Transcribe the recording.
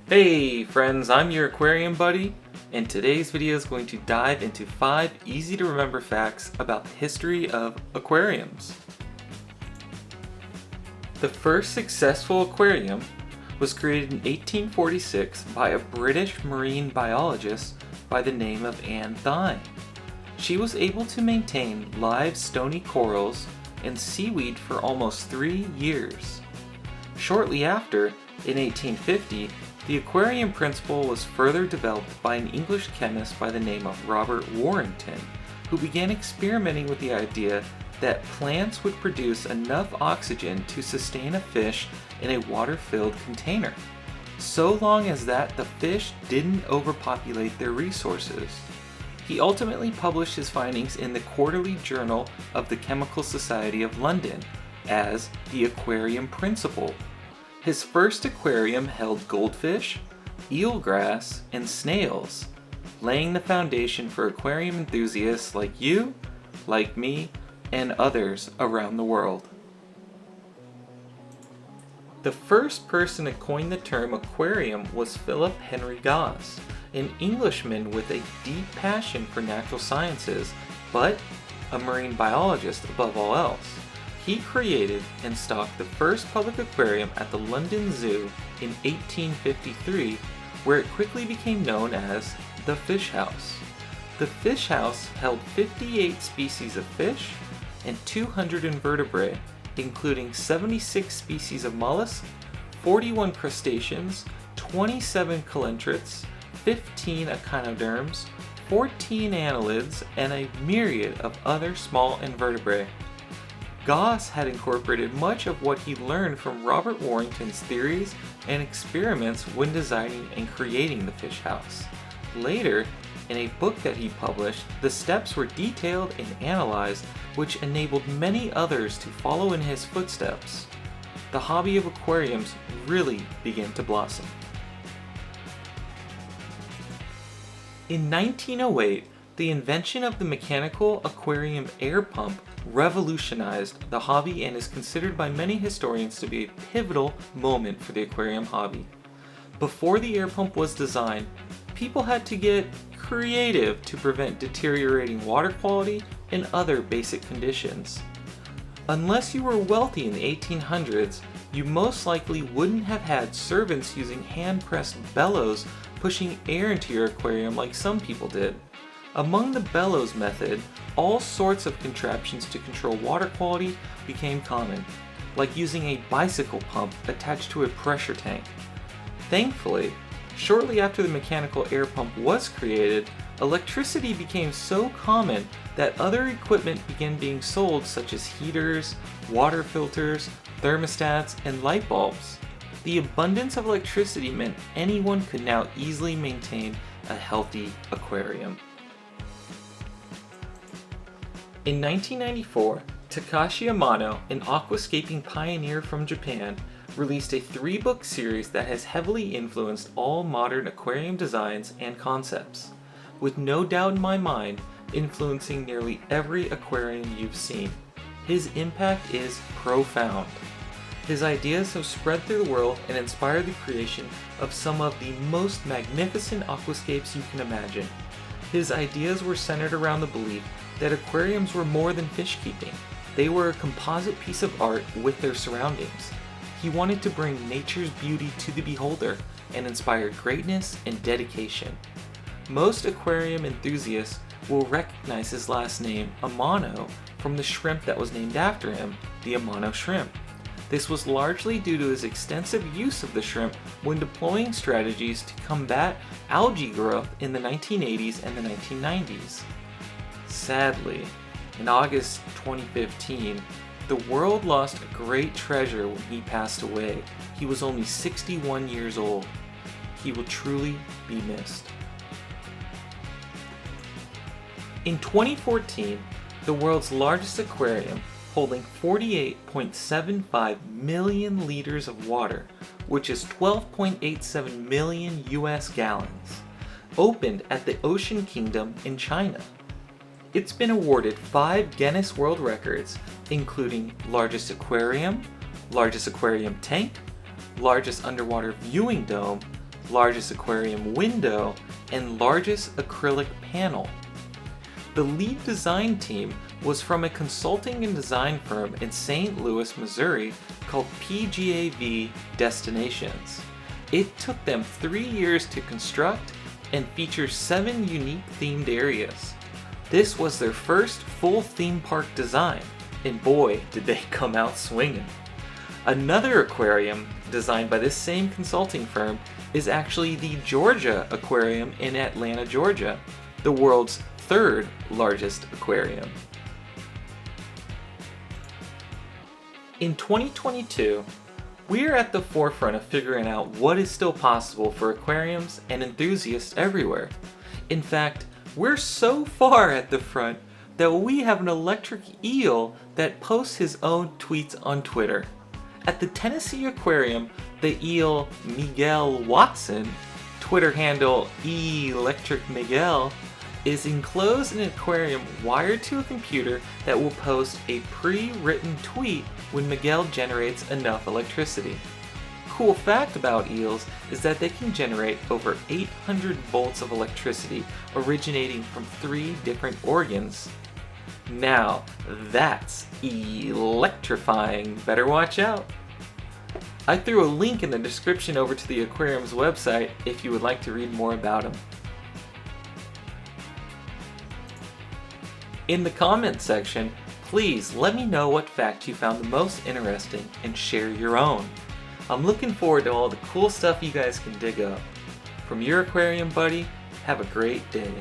Hey friends, I'm your aquarium buddy, and today's video is going to dive into 5 easy to remember facts about the history of aquariums. The first successful aquarium was created in 1846 by a British marine biologist by the name of Anne Thine. She was able to maintain live stony corals and seaweed for almost 3 years. Shortly after, in 1850, the aquarium principle was further developed by an English chemist by the name of Robert Warrington, who began experimenting with the idea that plants would produce enough oxygen to sustain a fish in a water-filled container, so long as that the fish didn't overpopulate their resources. He ultimately published his findings in the Quarterly Journal of the Chemical Society of London as the Aquarium Principle. His first aquarium held goldfish, eelgrass, and snails, laying the foundation for aquarium enthusiasts like you, like me, and others around the world. The first person to coin the term aquarium was Philip Henry Goss, an Englishman with a deep passion for natural sciences, but a marine biologist above all else. He created and stocked the first public aquarium at the London Zoo in 1853, where it quickly became known as the Fish House. The Fish House held 58 species of fish and 200 invertebrates, including 76 species of mollusks, 41 crustaceans, 27 coleotrates, 15 echinoderms, 14 annelids, and a myriad of other small invertebrates. Goss had incorporated much of what he learned from Robert Warrington's theories and experiments when designing and creating the fish house. Later, in a book that he published, the steps were detailed and analyzed, which enabled many others to follow in his footsteps. The hobby of aquariums really began to blossom. In 1908, the invention of the mechanical aquarium air pump revolutionized the hobby and is considered by many historians to be a pivotal moment for the aquarium hobby. Before the air pump was designed, people had to get creative to prevent deteriorating water quality and other basic conditions. Unless you were wealthy in the 1800s, you most likely wouldn't have had servants using hand-pressed bellows pushing air into your aquarium like some people did. Among the bellows method, all sorts of contraptions to control water quality became common, like using a bicycle pump attached to a pressure tank. Thankfully, shortly after the mechanical air pump was created, electricity became so common that other equipment began being sold, such as heaters, water filters, thermostats, and light bulbs. The abundance of electricity meant anyone could now easily maintain a healthy aquarium. In 1994, Takashi Amano, an aquascaping pioneer from Japan, released a 3-book series that has heavily influenced all modern aquarium designs and concepts, with no doubt in my mind influencing nearly every aquarium you've seen. His impact is profound. His ideas have spread through the world and inspired the creation of some of the most magnificent aquascapes you can imagine. His ideas were centered around the belief that aquariums were more than fish keeping. They were a composite piece of art with their surroundings. He wanted to bring nature's beauty to the beholder and inspire greatness and dedication. Most aquarium enthusiasts will recognize his last name, Amano, from the shrimp that was named after him, the Amano shrimp. This was largely due to his extensive use of the shrimp when deploying strategies to combat algae growth in the 1980s and the 1990s. Sadly, in August 2015, the world lost a great treasure when he passed away. He was only 61 years old. He will truly be missed. In 2014, the world's largest aquarium, holding 48.75 million liters of water, which is 12.87 million US gallons, opened at the Ocean Kingdom in China. It's been awarded 5 Guinness World Records, including largest aquarium tank, largest underwater viewing dome, largest aquarium window, and largest acrylic panel. The lead design team was from a consulting and design firm in St. Louis, Missouri called PGAV Destinations. It took them 3 years to construct and features 7 unique themed areas. This was their first full theme park design, and boy, did they come out swinging. Another aquarium, designed by this same consulting firm, is actually the Georgia Aquarium in Atlanta, Georgia, the world's 3rd largest aquarium. In 2022, we're at the forefront of figuring out what is still possible for aquariums and enthusiasts everywhere. In fact, we're so far at the front that we have an electric eel that posts his own tweets on Twitter. At the Tennessee Aquarium, the eel Miguel Watson, Twitter handle electricmiguel, is enclosed in an aquarium wired to a computer that will post a pre-written tweet when Miguel generates enough electricity. Cool fact about eels is that they can generate over 800 volts of electricity originating from 3 different organs. Now, that's electrifying. Better watch out. I threw a link in the description over to the Aquarium's website if you would like to read more about them. In the comments section, please let me know what fact you found the most interesting and share your own. I'm looking forward to all the cool stuff you guys can dig up. From your aquarium buddy, have a great day.